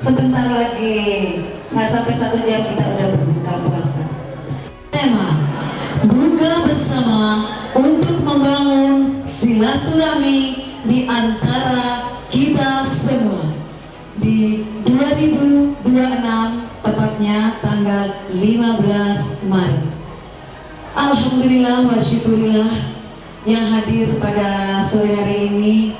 Sebentar lagi, nggak sampai 1 jam kita udah berbuka puasa. Tema buka bersama untuk membangun silaturahmi di antara kita semua di 2026, tepatnya tanggal 15 Maret. Alhamdulillah wa syukurillah yang hadir pada sore hari ini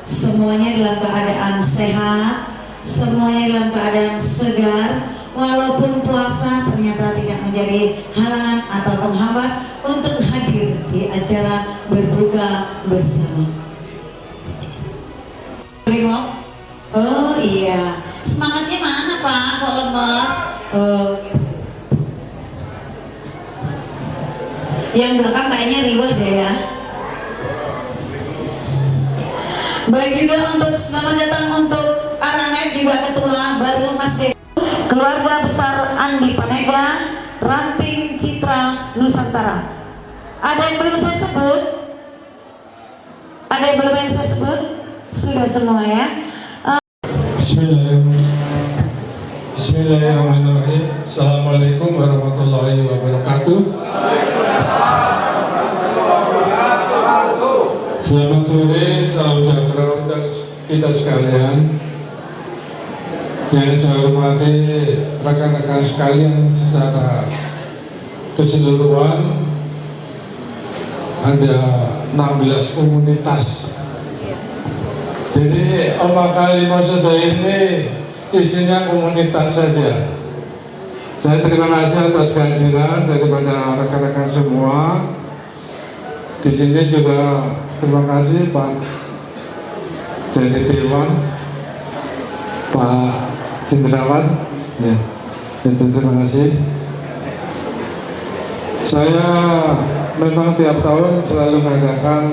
semuanya dalam keadaan sehat, semuanya dalam keadaan segar, walaupun puasa ternyata tidak menjadi halangan atau penghambat untuk hadir di acara berbuka bersama. Oh iya, semangatnya mana Pak? Kok lemes? Yang belakang kayaknya riwah deh ya. Baik juga untuk selamat datang untuk Aranet juga Ketua baru Mas De, keluarga besar Andi Panega, Ranting Citra Nusantara. Ada yang belum saya sebut? Ada yang belum saya sebut? Sudah semua ya. Bismillahirrahmanirrahim. Assalamualaikum warahmatullahi wabarakatuh. Selamat sore, salam sejahtera untuk kita sekalian. Yang saya hormati rekan-rekan sekalian secara keseluruhan, ada 16 komunitas. Jadi Omah Kalimah Sudah ini isinya komunitas saja. Saya terima kasih atas kehadiran daripada rekan-rekan semua. Di sini juga terima kasih Pak dari Dewan, Pak Indrawan, ya, itu terima kasih. Saya memang tiap tahun selalu mengadakan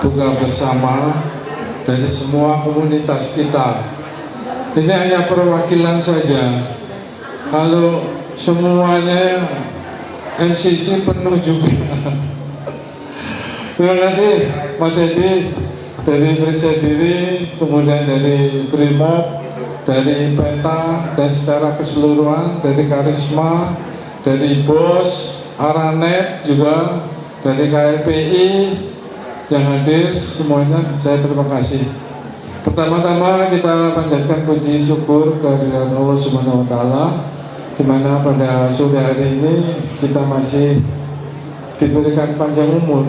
buka bersama dari semua komunitas kita. Ini hanya perwakilan saja. Kalau semuanya MCC penuh juga. Terima kasih Mas Edi dari Persadiri, kemudian dari Brimob, dari Penta, dan secara keseluruhan dari Karisma, dari BOS, Aranet juga, dari KLPI yang hadir semuanya, saya terima kasih. Pertama-tama kita panjatkan puji syukur kehadiran Allah Subhanahu wa Ta'ala, di mana pada sore hari ini kita masih diberikan panjang umur.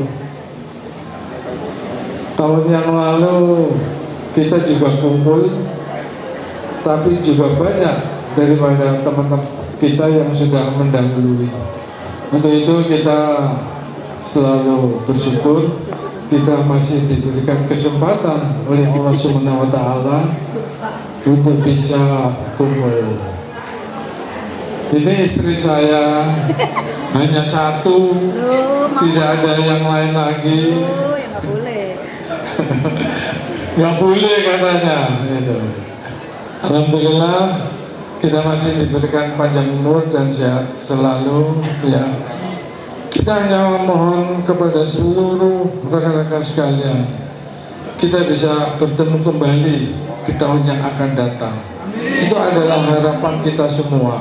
Tahun yang lalu kita juga kumpul, tapi juga banyak daripada teman-teman kita yang sudah mendahului. Untuk itu kita selalu bersyukur kita masih diberikan kesempatan oleh Allah Subhanahu wa Ta'ala untuk bisa kumpul. Ini istri saya hanya satu, tidak ada yang lain lagi. Nggak boleh katanya. Alhamdulillah kita masih diberikan panjang umur dan sehat selalu. Ya, kita hanya mohon kepada seluruh rekan-rekan sekalian, kita bisa bertemu kembali di tahun yang akan datang. Itu adalah harapan kita semua.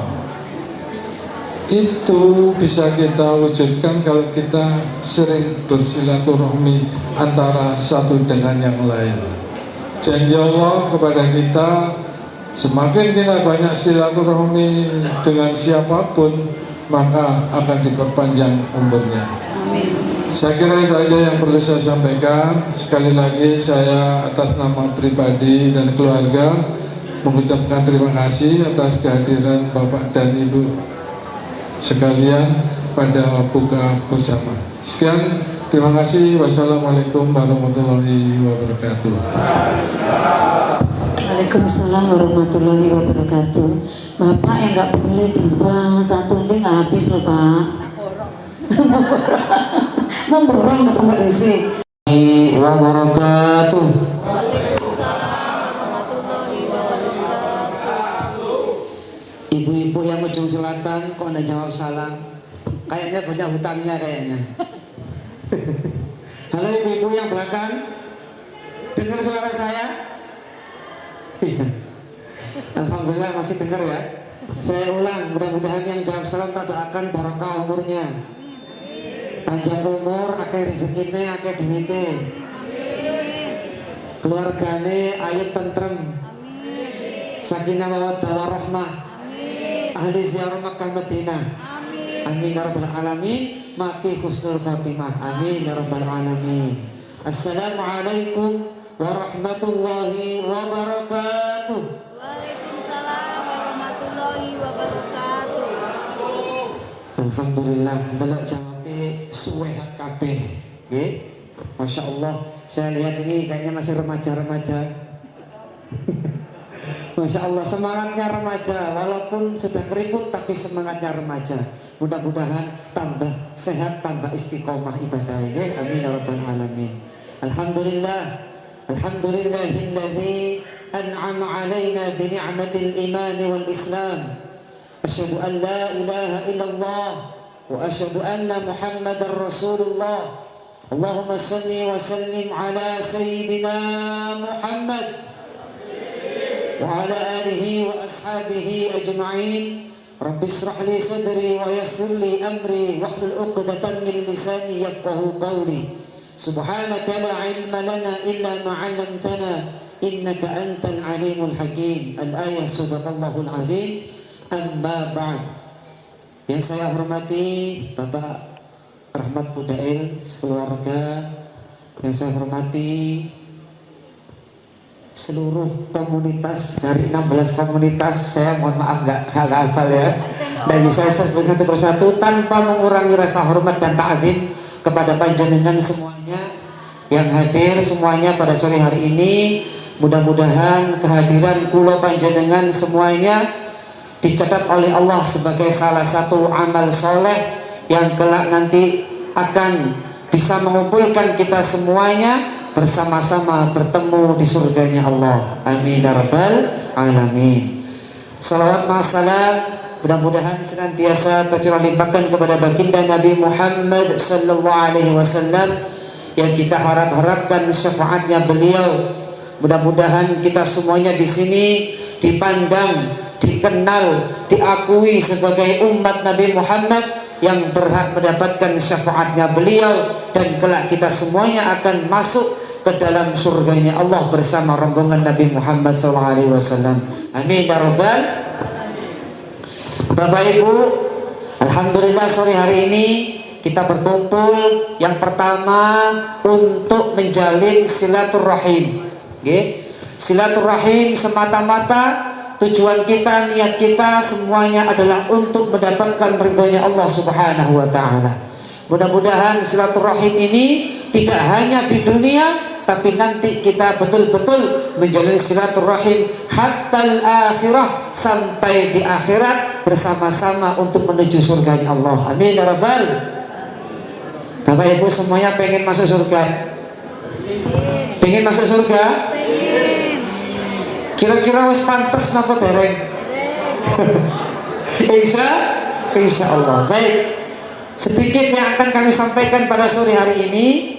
Itu bisa kita wujudkan kalau kita sering bersilaturahmi antara satu dengan yang lain. Janji Allah kepada kita, semakin kita banyak silaturahmi dengan siapapun, maka akan diperpanjang umurnya. Amin. Saya kira itu aja yang perlu saya sampaikan. Sekali lagi saya atas nama pribadi dan keluarga mengucapkan terima kasih atas kehadiran Bapak dan Ibu sekalian pada buka bersama. Sekian, terima kasih. Wassalamualaikum warahmatullahi wabarakatuh. Waalaikumsalam warahmatullahi wabarakatuh. Bapak yang nggak boleh dua, satu aja nggak habis loh Pak. Memborong ke tempat isi. Wabarakatuh. Ibu-ibu yang ujung selatan kok anda jawab salam, kayaknya punya hutangnya kayaknya. Halo ibu-ibu yang belakang, dengar suara saya? Alhamdulillah masih dengar ya. Saya ulang, mudah-mudahan yang jawab salam tak doakan barokah umurnya, panjang umur, akeh rezekinya, akeh duitnya, keluargane ayat tentrem, sakinah mawaddah warahmah, ahli ziarah Makkah Madinah, amin ya rabbal alamin, mati husnul khotimah, amin ya rabbal alamin. Assalamualaikum warahmatullahi wabarakatuh. Waalaikumsalam warahmatullahi wabarakatuh. Alhamdulillah, delok jawabe suwehat kabeh. Nggih. Masya Allah, saya lihat ini kayaknya masih remaja-remaja. Masya Allah, semangatnya remaja, walaupun sudah keriput tapi semangatnya remaja. Mudah-mudahan tambah sehat, tambah istiqomah ibadahnya. Amin ya rabbal alamin. Alhamdulillah, alhamdulillahilladzi an'ama alaina bi ni'matil iman wal islam. Asyhadu an la ilaha illallah wa asyhadu anna Muhammadar Rasulullah. Allahumma salli wa sallim ala sayyidina Muhammad wa ala alihi wa ashabihi ajma'in. Rabbi israh li sadri wa yassir li amri wahlul 'uqdatam min lisani yafqahu qawli. Subhanaka la ilma lana illa ma 'allamtana innaka antal alimul hakim. Al-ayah subhanallahul azim. Amma ba'd. Yang saya hormati Bapak Rahmat Fudail sekeluarga, yang saya hormati seluruh komunitas dari 16 komunitas, saya mohon maaf nggak hafal ya, dan saya sebutkan satu persatu tanpa mengurangi rasa hormat dan ta'zim kepada panjenengan semuanya yang hadir semuanya pada sore hari ini. Mudah-mudahan kehadiran kula panjenengan semuanya dicatat oleh Allah sebagai salah satu amal soleh yang kelak nanti akan bisa mengumpulkan kita semuanya bersama-sama bertemu di surganya Allah. Amin ya rabbal alamin. Salawat ma'asalam mudah-mudahan senantiasa tercurah limpahkan kepada baginda Nabi Muhammad sallallahu alaihi wasallam yang kita harapkan syafaatnya beliau. Mudah-mudahan kita semuanya di sini dipandang, dikenal, diakui sebagai umat Nabi Muhammad yang berhak mendapatkan syafaatnya beliau, dan kelak kita semuanya akan masuk ke dalam surganya Allah bersama rombongan Nabi Muhammad SAW. Amin ya rabbal. Bapak Ibu, alhamdulillah sore hari ini kita berkumpul yang pertama untuk menjalin silaturahim. Silaturahim semata-mata tujuan kita, niat kita semuanya adalah untuk mendapatkan ridhonya Allah Subhanahu wa taala. Mudah-mudahan silaturahim ini tidak hanya di dunia, tapi nanti kita betul-betul menjalin silaturahim hatta akhirah, sampai di akhirat bersama-sama untuk menuju surga Allah. Amin ya rabbal. Bapak Ibu semuanya pengen masuk surga? Pengen masuk surga? Kira-kira wis pantes napa dereng? Insya Allah. Baik, sedikit yang akan kami sampaikan pada sore hari ini.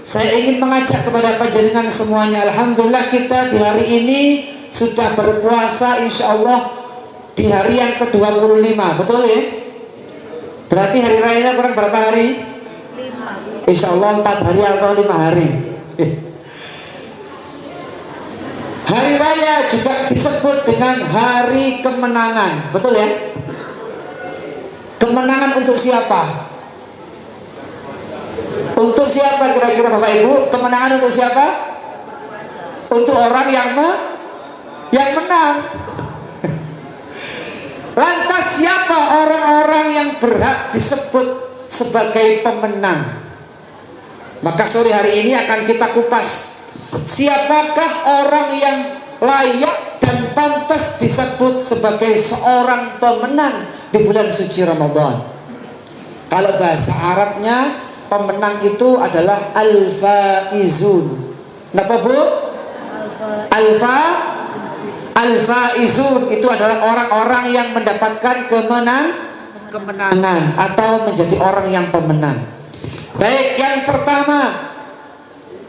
Saya ingin mengajak kepada panjenengan semuanya. Alhamdulillah kita di hari ini sudah berpuasa insya Allah di hari yang ke-25, betul ya? Berarti hari rayanya kurang berapa hari? 5. Insya Allah 4 hari atau 5 hari. Hari raya juga disebut dengan hari kemenangan, betul ya? Kemenangan untuk siapa? Untuk siapa kira-kira Bapak Ibu? Kemenangan untuk siapa? Untuk orang yang menang. Lantas siapa orang-orang yang berhak disebut sebagai pemenang? Maka sore hari ini akan kita kupas. Siapakah orang yang layak dan pantas disebut sebagai seorang pemenang di bulan suci Ramadan? Kalau bahasa Arabnya pemenang itu adalah al-faizun. Kenapa Bu? Al-faizun itu adalah orang-orang yang mendapatkan kemenangan atau menjadi orang yang pemenang. Baik, yang pertama,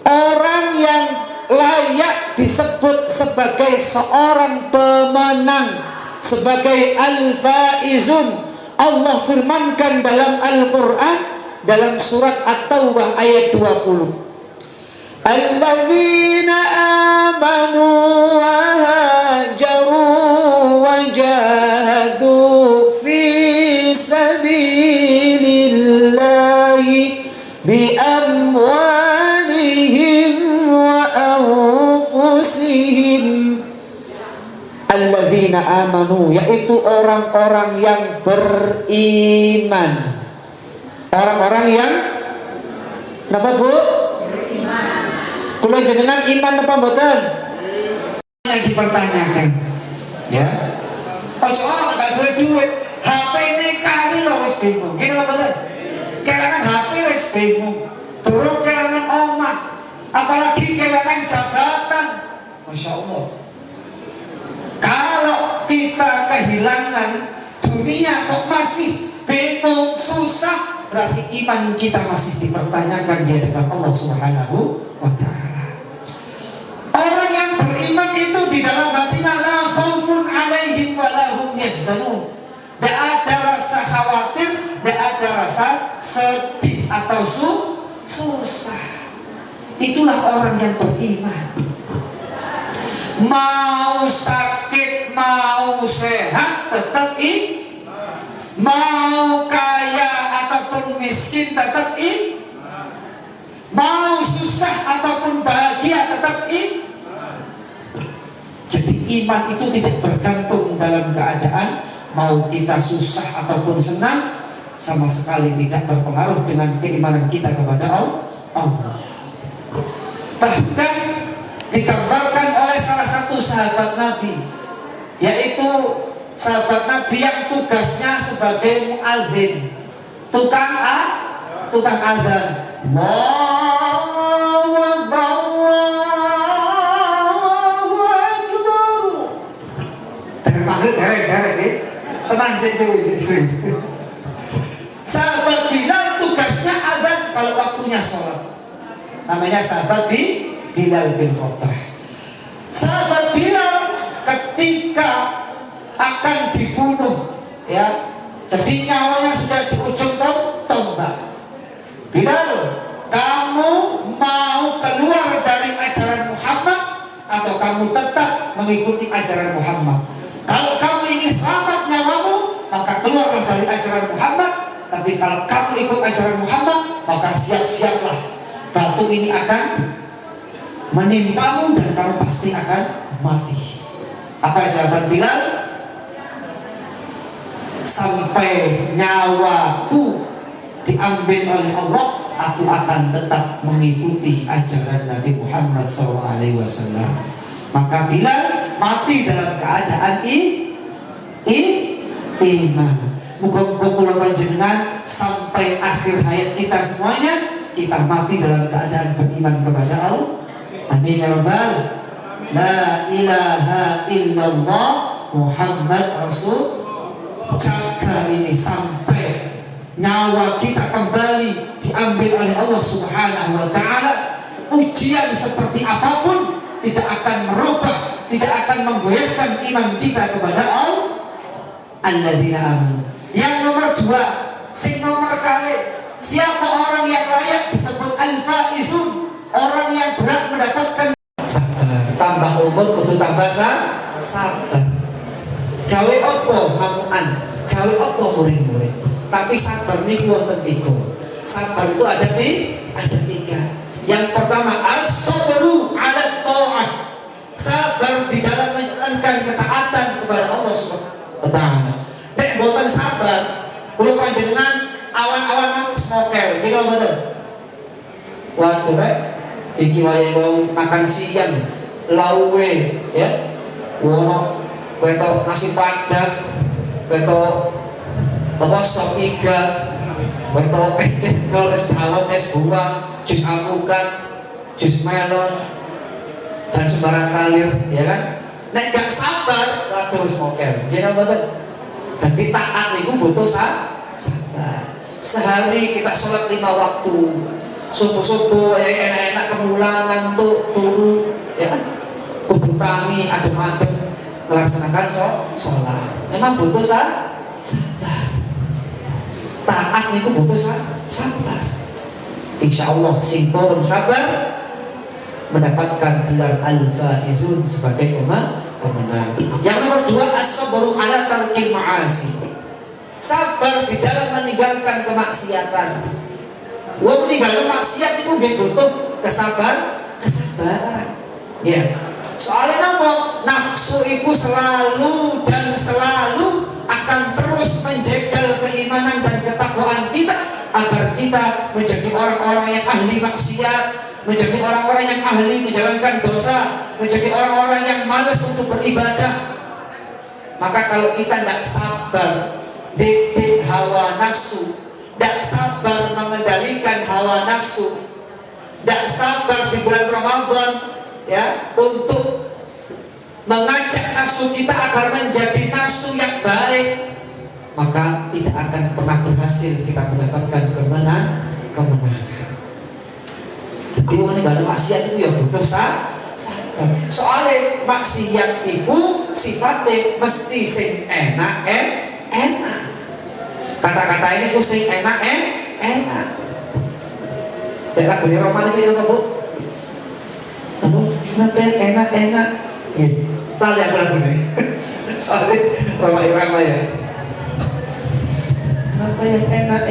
orang yang layak disebut sebagai seorang pemenang, sebagai al-faizun. Allah firmankan dalam Al-Quran dalam surat At-Taubah ayat 20, alladzina amanu wa hajaru wa jahadu fi sabilillahi bi amwalihim wa anfusihim. Alladzina amanu, yaitu orang-orang yang beriman. Orang-orang yang napa Bu? Beriman. Kula jenengan iman apa mboten? Yang dipertanyakan. Ya. Ojo gak duwe duit, HP ini kali lho wis bingung. Ngene lho mboten? Kelangan HP wis bingung. Durung kelangan omah, apalagi kelangan jabatan. Masya Allah. Kalau kita kehilangan dunia kok masih bingung, susah, berarti iman kita masih dipertanyakan di hadapan Allah Subhanahu wa Ta'ala. Orang yang beriman itu di dalam hatinya la khaufun alaihim wa la hum yahzanun. Tidak ada rasa khawatir, tidak ada rasa sedih atau susah. Itulah orang yang beriman. Mau sakit, mau sehat, tetap iman. Mau kaya ataupun miskin, tetap iman. Mau susah ataupun bahagia, tetap iman. Jadi iman itu tidak bergantung dalam keadaan mau kita susah ataupun senang, sama sekali tidak berpengaruh dengan keimanan kita kepada Allah. Bahkan digambarkan oleh salah satu sahabat Nabi, yaitu sahabat Nabi yang tugasnya sebagai muadzin, tukang adzan. Allahu Akbar, Allahu Akbar. Terpanggil garek-garek, tenang sih. Sahabat Bilal tugasnya adzan kalau waktunya sholat. Namanya sahabat Bilal bin Rabah. Sahabat Bilal ketika akan dibunuh, ya, jadi nyawanya sudah di ujung tombak. Bilal, kamu mau keluar dari ajaran Muhammad atau kamu tetap mengikuti ajaran Muhammad? Kalau kamu ingin selamat nyawamu, maka keluarlah dari ajaran Muhammad. Tapi kalau kamu ikut ajaran Muhammad, maka siap-siaplah batu ini akan menimpamu dan kamu pasti akan mati. Apa jawaban Bilal? Sampai nyawaku diambil oleh Allah, aku akan tetap mengikuti ajaran Nabi Muhammad SAW. Maka Bilal mati dalam keadaan iman. Muka-muka kula panjenengan sampai akhir hayat kita semuanya, kita mati dalam keadaan beriman kepada Allah. Amin ya rabbal. La ilaha illallah Muhammad Rasul. Jaga ini sampai nyawa kita kembali diambil oleh Allah Subhanahu wa Ta'ala. Ujian seperti apapun tidak akan merubah, tidak akan menggoyahkan iman kita kepada Allah. Alladzina amanu. Yang nomor dua, sing nomor kali, siapa orang yang layak disebut al-faizun, orang yang berat mendapatkan sabar. Tambah umur kudu tambah sabar. Gawe opo ngamukan, gawe opo murid-murid. Tapi sabar niku wonten tiga. Sabar itu ada tiga. Yang pertama as-sabru 'ala ta'ah. Sabar di dalam menjalankan ketaatan kepada Allah Subhanahu wa Ta'ala. Nek boten sabar, kula panjenengan awan-awan smoker, niku mboten. Waduh rek, iki wayahe makan siang, lauwe, ya. Wono ketok nasi padang, ketok apa sop iga, ketok es cendol, es dawet, es buah, jus alpukat, jus melon, dan sembarang kalir, ya kan? Nek gak sabar, waduh smoker, gini mboten. Jadi taat niku butuh sabar. Sehari kita sholat 5 waktu, subuh-subuh enak-enak kemulan ngantuk turu, ya kan? Kudu tangi adem-adem melaksanakan sholat. Memang butuh sabar. Taat itu butuh sabar. Insya Allah simpul sabar mendapatkan gelar al-faizun sebagai pemenang. Yang nomor 2, as-sabru ala tarkil ma'asi. Sabar di dalam meninggalkan kemaksiatan. Meninggalkan maksiat itu butuh kesabaran. Ya. Soalnya apa? Nafsu itu selalu dan selalu akan terus menjegal keimanan dan ketakwaan kita agar kita menjadi orang-orang yang ahli maksiat, menjadi orang-orang yang ahli menjalankan dosa, menjadi orang-orang yang malas untuk beribadah. Maka kalau kita tidak sabar didik hawa nafsu, tidak sabar mengendalikan hawa nafsu, tidak sabar di bulan Ramadan ya untuk mengajak nafsu kita agar menjadi nafsu yang baik, maka tidak akan pernah berhasil kita mendapatkan kemenangan. Jadi meninggalkan maksiat itu ya butuh sabar. Soalnya maksiat itu sifatnya mesti sing enak. Kata-kata ini ku sing enak. Kayak lagu di Roma ini ya Bu. Nanti enak. Tadi aku lagu ini. Soalnya Roma Irama ya. Apa yang enak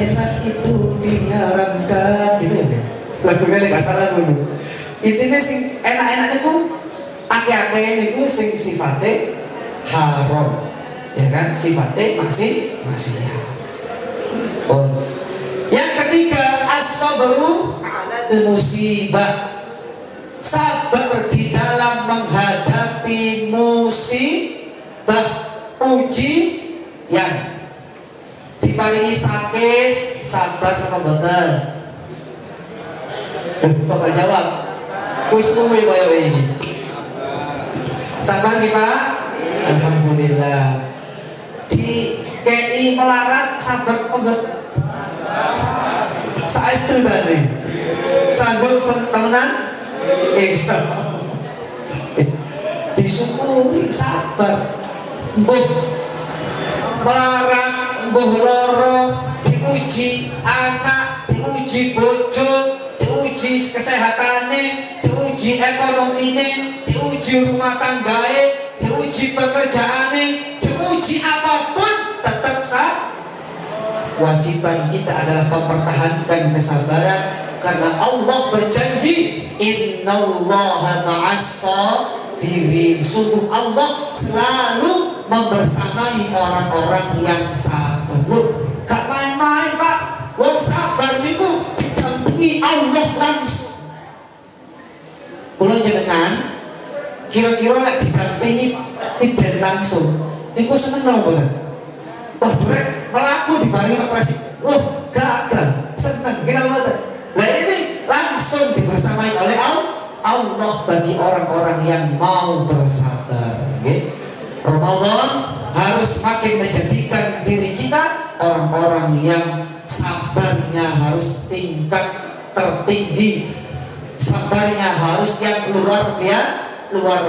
itu diharamkan gitu ya. Lagunya nih gak salah dulu. Intinya sing enak-enak itu akeh-akeh itu sing sifatnya haram, ya kan? Sifatnya maksiat. Yang ketiga, as-sabru ala musibah. Sabar di dalam menghadapi musibah, ujian. Diparingi sakit, sabar mengobatkan. Kok gak jawab? Kuis kuwi kaya ini. Sabar nih Pak. Alhamdulillah. Di KI melarat sabar obat. Saestu tadi. Sanggup temenan? Insyaallah. Disyukuri sabar. Mbuh melarat, mbuh loro, diuji anak, diuji bojo, diuji kesehatannya, diuji ekonominya, diuji rumah tanggae, diuji pekerjaannya, diuji apapun tetap sah. Kewajiban kita adalah mempertahankan kesabaran karena Allah berjanji innallaha ma'as-sabirin. Sungguh Allah selalu membersamai orang-orang yang sabar. Gak main-main Pak. Wong sabar niku didampingi Allah langsung. Kula jenengan kira-kira lek didampingi tidak langsung niku seneng mboten? Wah, durek melaku dibarengi operasi. Oh, gagal. Seneng kira mboten? Lah ini langsung dibersamai oleh Allah bagi orang-orang yang mau bersabar. Okay? Ramadan harus semakin menjadikan diri kita orang-orang yang sabarnya harus tingkat tertinggi, sabarnya harus yang luar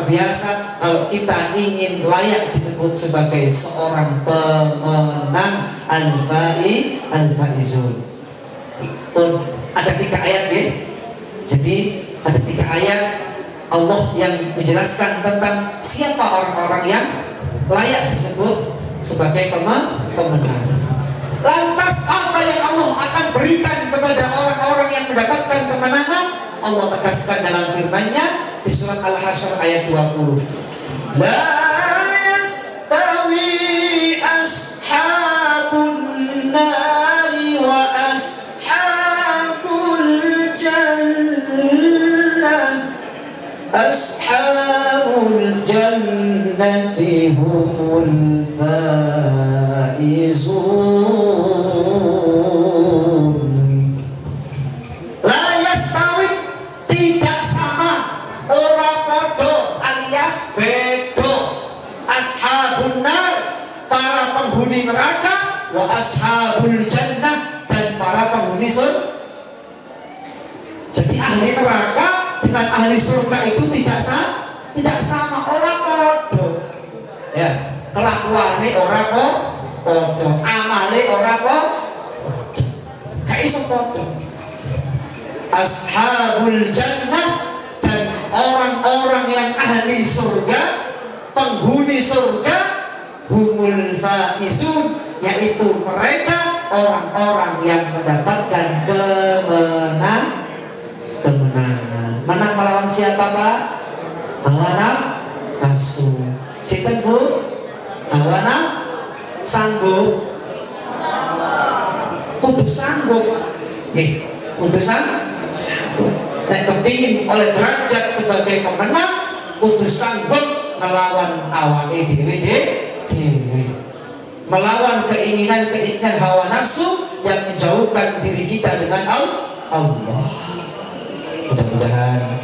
biasa kalau kita ingin layak disebut sebagai seorang pemenang al-faizun. Ada 3 ayat ya. Jadi ada 3 ayat Allah yang menjelaskan tentang siapa orang-orang yang layak disebut sebagai pemenang. Lantas apa yang Allah akan berikan kepada orang-orang yang mendapatkan kemenangan? Allah tegaskan dalam firman-Nya di surat Al-Hasyr ayat 20. La yastawi ashabun nari wa ashabul jannah. Ashabul jannati humul faizun. La yastawi, tidak sama, ora podo alias bedo. Ashabun nar, para penghuni neraka, wa ashabul jannah, dan para penghuni surga. Jadi ahli neraka dengan ahli surga itu tidak sama, orang podo. Ya, kelakuane orang podo, amale orang podo. Gak iso podo. Ashabul jannah, dan orang-orang yang ahli surga, penghuni surga, humul faizun, yaitu mereka orang-orang yang mendapatkan kemenangan. Menang melawan siapa, Pak? Hawa nafsu. Sinten, Bu? Hawa sanggup. Kudu sanggup. Nih, kudu sanggup. Nek kepingin oleh derajat sebagai pemenang, kudu sanggup melawan awake dhewe, melawan keinginan hawa nafsu yang menjauhkan diri kita dengan Allah. Mudah-mudahan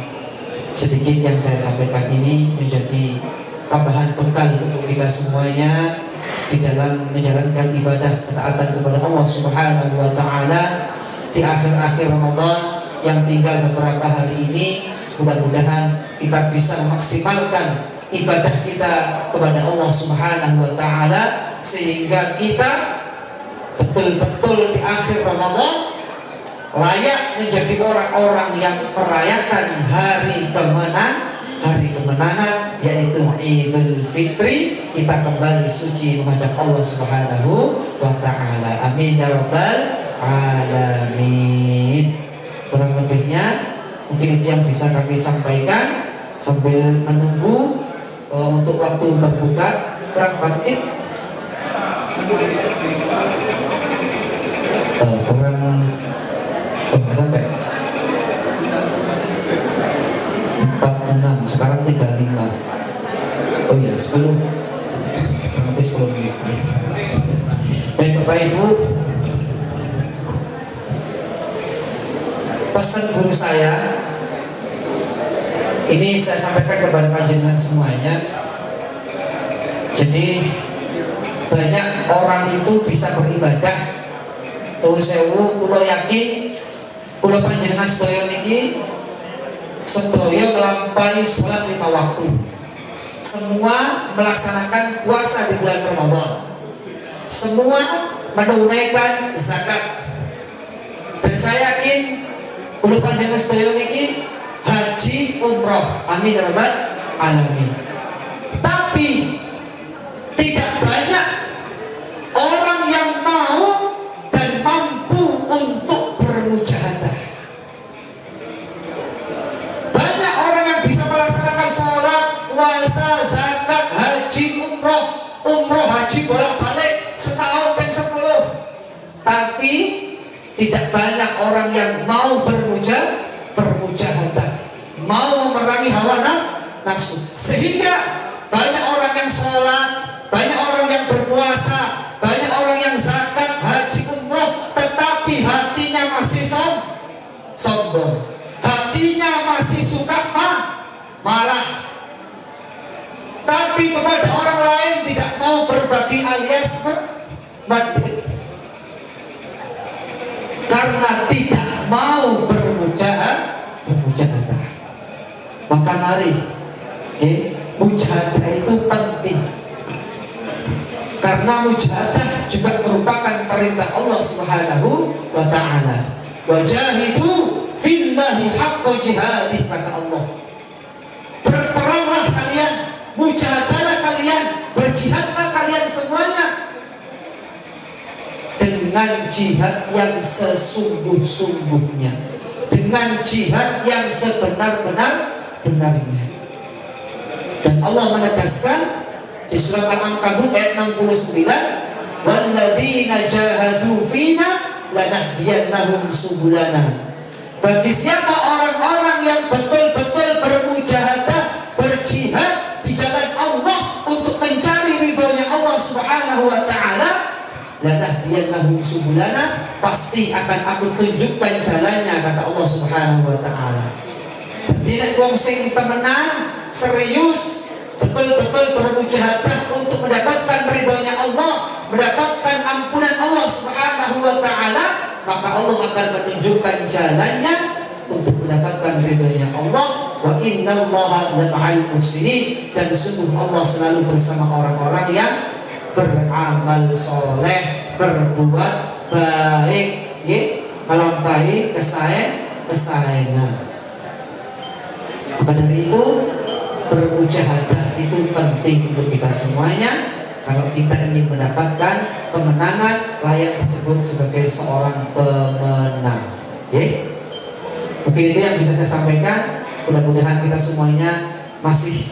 sedikit yang saya sampaikan ini menjadi tambahan bekal untuk kita semuanya di dalam menjalankan ibadah ketaatan kepada Allah Subhanahu wa taala di akhir-akhir Ramadan yang tinggal beberapa hari ini. Mudah-mudahan kita bisa memaksimalkan ibadah kita kepada Allah Subhanahu wa taala sehingga kita betul-betul di akhir Ramadan layak menjadi orang-orang yang merayakan hari kemenangan, yaitu Idul Fitri. Kita kembali suci menghadap Allah Subhanahu wa taala. Amin ya rabbal alamin. Kurang lebihnya mungkin itu yang bisa kami sampaikan sambil menunggu untuk waktu berbuka. Kurang menit, kurang sampai 46, sekarang 35. Oh iya, 10 menit. Dan Bapak Ibu, pesan guru saya ini saya sampaikan kepada panjenengan semuanya. Jadi banyak orang itu bisa beribadah. Sewu, kulo yakin kulo panjenengan sedaya niki sedaya melampaui sholat 5 waktu. Semua melaksanakan puasa di bulan Ramadan. Semua menunaikan zakat. Dan saya yakin kulo panjenengan sedaya niki haji umroh. Amin ya rabbal alamin. Tapi tidak banyak orang yang mau dan mampu untuk bermujahadah. Banyak orang yang bisa melaksanakan sholat, puasa, zakat, haji, umroh, haji bolak-balik setahun dan 10. Tapi tidak banyak orang yang mau bermujahadah, mau memerangi hawa nafsu. Sehingga banyak orang yang sholat, banyak orang yang berpuasa, banyak orang yang zakat, haji, umroh, tetapi hatinya masih sombong, hatinya masih suka marah. Tapi kepada orang lain tidak mau berbagi alias medit, karena tidak mau bermujahadah. Maka mari, mujahadah itu penting. Karena mujahadah juga merupakan perintah Allah Subhanahu wa taala. Wajahidu fillahi haqqa jihadih, kata Allah. Berperanglah kalian, mujahadahlah kalian, berjihadlah kalian semuanya dengan jihad yang sesungguh-sungguhnya, dengan jihad yang sebenar-benarnya. Dan Allah menegaskan di surat Al-Ankabut ayat 69, walladzina jahadu fina lanahdiyannahum subulana. Bagi siapa orang-orang yang betul-betul bermujahadah, berjihad di jalan Allah untuk mencari ridhonya Allah Subhanahu wa taala, lanahdiyannahum subulana, pasti akan aku tunjukkan jalannya, kata Allah Subhanahu wa taala. Tidak wong sing temenan, serius, betul-betul bermujahadah untuk mendapatkan ridhonya Allah, mendapatkan ampunan Allah Subhanahu wa taala, maka Allah akan menunjukkan jalannya untuk mendapatkan ridhonya Allah. Wa innallaha lama'al muhsinin, dan sungguh Allah selalu bersama orang-orang yang beramal soleh, berbuat baik, melampaui kesayangan. Maka dari itu bermujahadah itu penting untuk kita semuanya. Kalau kita ingin mendapatkan kemenangan, layak disebut sebagai seorang pemenang. Mungkin itu yang bisa saya sampaikan. Mudah-mudahan kita semuanya masih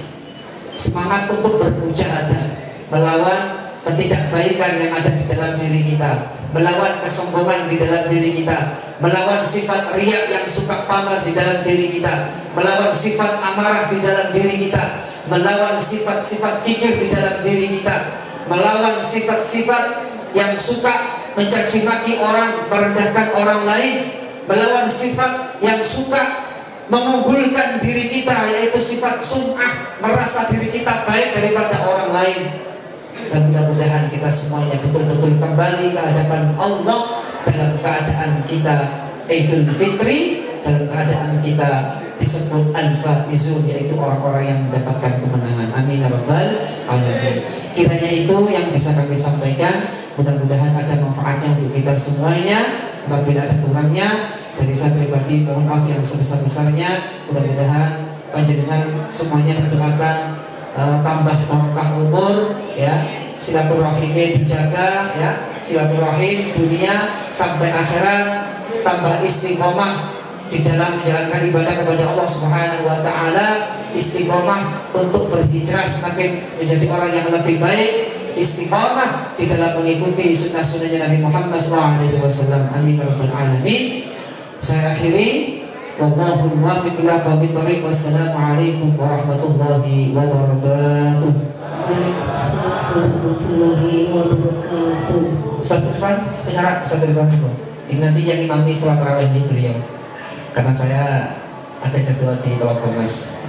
semangat untuk bermujahadah melawan ketidakbaikan yang ada di dalam diri kita, melawan kesombongan di dalam diri kita, melawan sifat riya yang suka pamer di dalam diri kita, melawan sifat amarah di dalam diri kita, melawan sifat-sifat kikir di dalam diri kita, melawan sifat-sifat yang suka mencaci maki orang, merendahkan orang lain, melawan sifat yang suka mengunggulkan diri kita, yaitu sifat sum'ah, merasa diri kita baik daripada orang lain. Dan mudah-mudahan kita semuanya betul-betul kembali ke hadapan Allah dalam keadaan kita Idul Fitri, dalam keadaan kita disebut al-faizun, yaitu orang-orang yang mendapatkan kemenangan. Amin ya rabbal alamin. Kiranya itu yang bisa kami sampaikan. Mudah-mudahan ada manfaatnya untuk kita semuanya. Apabila ada kurangnya, dari saya pribadi mohon maaf yang sebesar-besarnya. Mudah-mudahan panjenengan semuanya berdoakan tambah barokah umur, ya, silaturahimnya dijaga, ya, silaturahim dunia sampai akhirat, tambah istiqomah di dalam menjalankan ibadah kepada Allah Subhanahu wa taala, istiqomah untuk berhijrah semakin menjadi orang yang lebih baik, istiqomah di dalam mengikuti sunnah-sunnahnya Nabi Muhammad SAW. Amin ya rabbal alamin. Saya akhiri, wallahu muwaffiq ila aqwamit thoriq. Wassalamualaikum warahmatullahi wabarakatuh. Waalaikumsalam warahmatullahi wabarakatuh. Ustaz Irfan, penyarat Ustaz Irfan itu. Ini nanti yang imami sholat tarawih ini beliau, karena saya ada jadwal di Telakomas.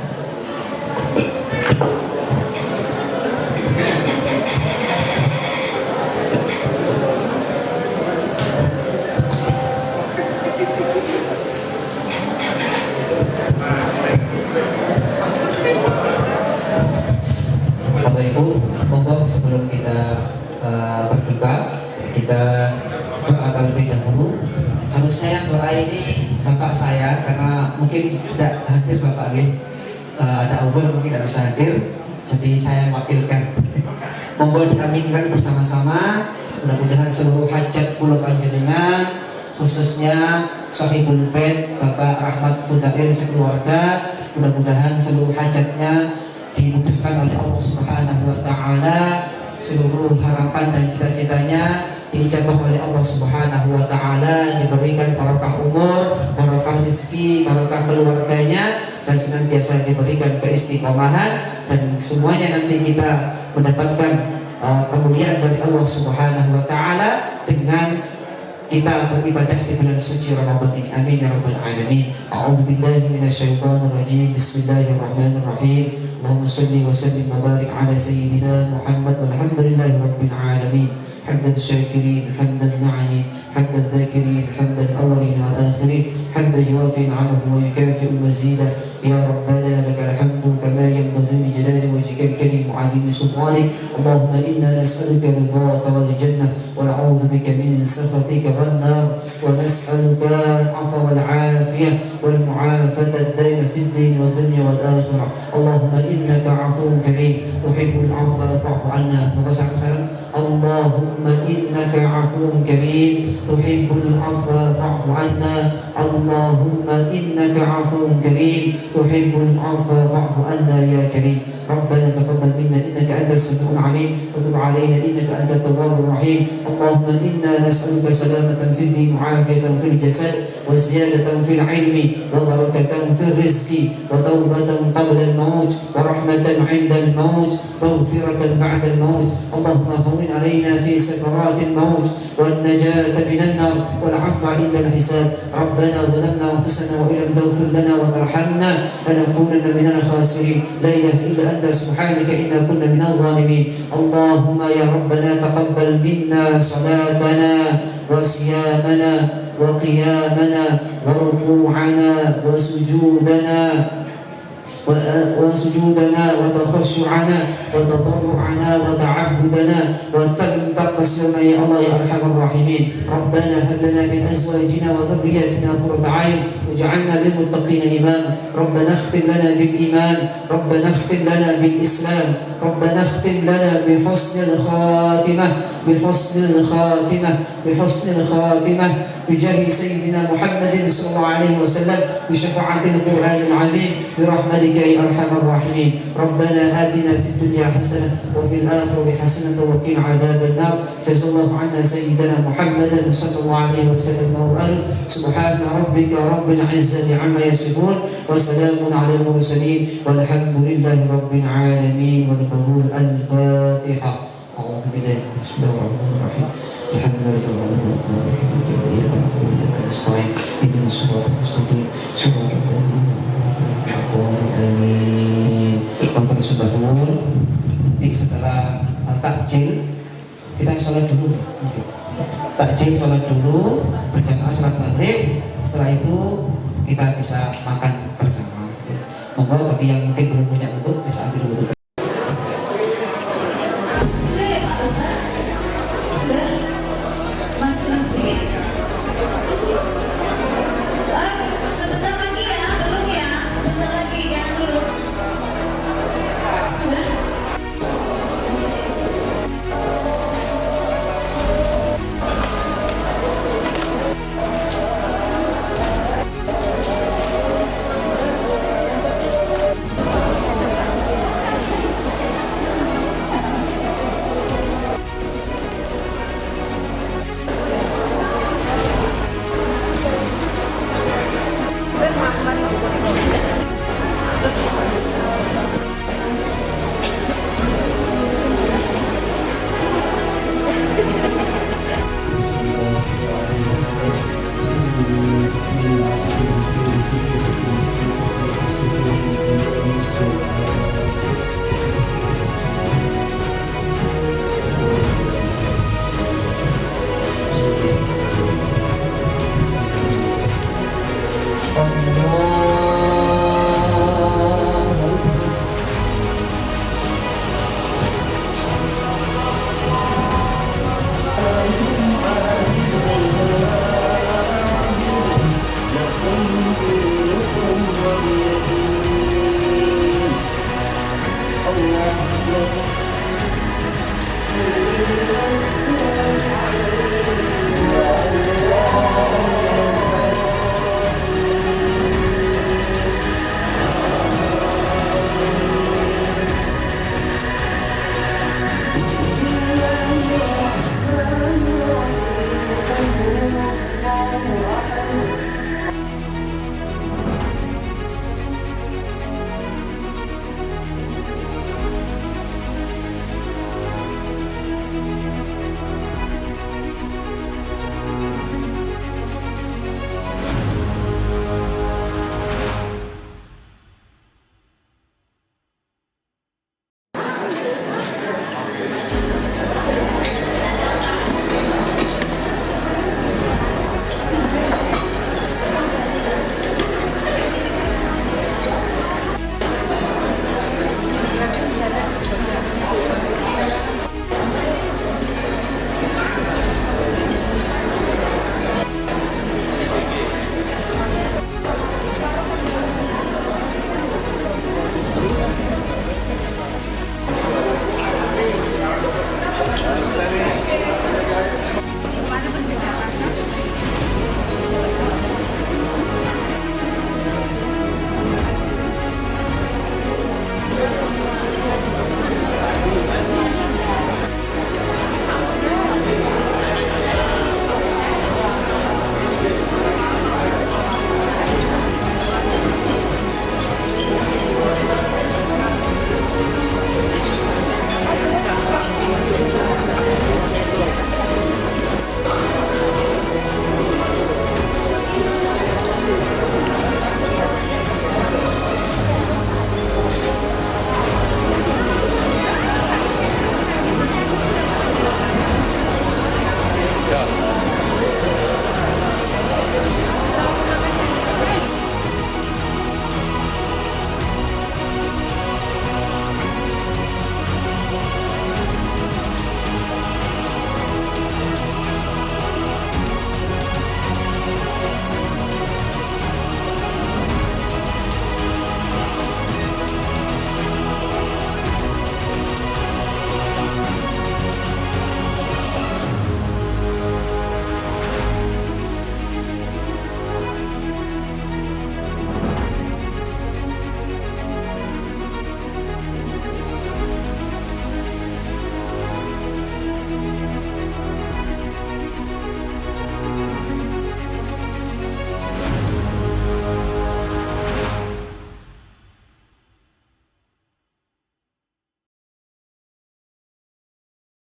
Bapak Ibu, monggo sebelum kita berdoa, kita doa terlebih dahulu. Harusnya yang doa ini bapak saya, karena mungkin tidak hadir bapak ini, ada uzur mungkin tidak bisa hadir, jadi saya wakilkan. Monggo diaminkan bersama-sama. Mudah-mudahan seluruh hajat kula panjenengan, khususnya Sahibul Bait Bapak Rahmat Fudail sekeluarga, mudah-mudahan seluruh hajatnya dimudahkan oleh Allah Subhanahu wa taala, seluruh harapan dan cita-citanya diijabah oleh Allah Subhanahu wa taala, diberikan barokah umur, barokah rezeki, barokah keluarganya, dan senantiasa diberikan keistiqomahan, dan semuanya nanti kita mendapatkan kemuliaan dari Allah Subhanahu wa taala dengan kita beribadah di bulan suci Ramadan ini. Amin ya rabbal alamin. A'udzubillahi minasyaitonir rajim. Bismillahirrahmanirrahim. Allahumma shalli wa sallim wa barik ala sayyidina Muhammad walhamdulillahi rabbil alamin. حمد الشاكرين حمد الناعمين حمد الذاكرين حمد الأولين والآخرين حمد يوافي نعمه ويكافئ مزيدا. يا ربنا لك الحمد كما ينبغي لجلال وجهك الكريم وعظيم سلطانك. اللهم إنا نسألك رضاك والجنة ونعوذ بك من سخطك والنار، ونسألك العفو والعافية والمعافاة الدائم في الدين والدنيا والآخرة. اللهم إنك عفو كريم تحب العفو فاعف عنا. اللهم إنك عفو كريم تحب العفو فاعف عنا. اللهم إنك عفو كريم تحب العفو فاعف عنا يا كريم. ربنا تقبل منا إنك أنت السميع العليم وتب علينا إنك أنت التواب الرحيم. اللهم إنا نسألك سلامة في الدين وعافية في الجسد وزيادة في العلم وبركة في الرزق وتوبة قبل الموت ورحمة عند الموت ومغفرة بعد الموت. اللهم هون علينا في سكرات الموت والنجاة من النار والعفو عند الحساب. ربنا ظلمنا أنفسنا وإن لم تغفر لنا وترحمنا لنكونن من الخاسرين. لا إله إلا أنت سبحانك إنا كنا من الظالمين. اللهم يا ربنا تقبل منا صلاتنا وصيامنا وقيامنا وركوعنا وسجودنا وتخشعنا وتضرعنا وتعبدنا وتقصرنا يا الله يا أرحم الراحمين. ربنا هب لنا من أزواجنا وذرياتنا قرة أعين واجعلنا للمتقين إماما. ربنا اختم لنا بالإيمان، ربنا اختم لنا بالإسلام، ربنا اختم لنا بحسن الخاتمة بجاه سيدنا محمد صلى الله عليه وسلم بشفاعة القرآن العظيم برحمتك يا أرحم الراحمين. ربنا آتنا في الدنيا حسنة وفي الآخرة حسنة وقنا عذاب النار. جزا الله عنا سيدنا محمد صلى الله عليه وسلم وآله. سبحان ربك رب العزة عما يصفون وسلام على المرسلين والحمد لله رب العالمين. والقبول. الفاتحة. أعوذ بالله بسم الله الرحمن الرحيم. الحمد لله رب العالمين. نستعين اهدنا الصراط المستقيم صراط الذين أنعمت عليهم. Untuk sebelum nanti setelah takjil kita sholat dulu. Takjil sholat dulu berjamaah sholat maghrib. Setelah itu kita bisa makan bersama. Monggo bagi yang mungkin belum punya uduk bisa ambil uduk.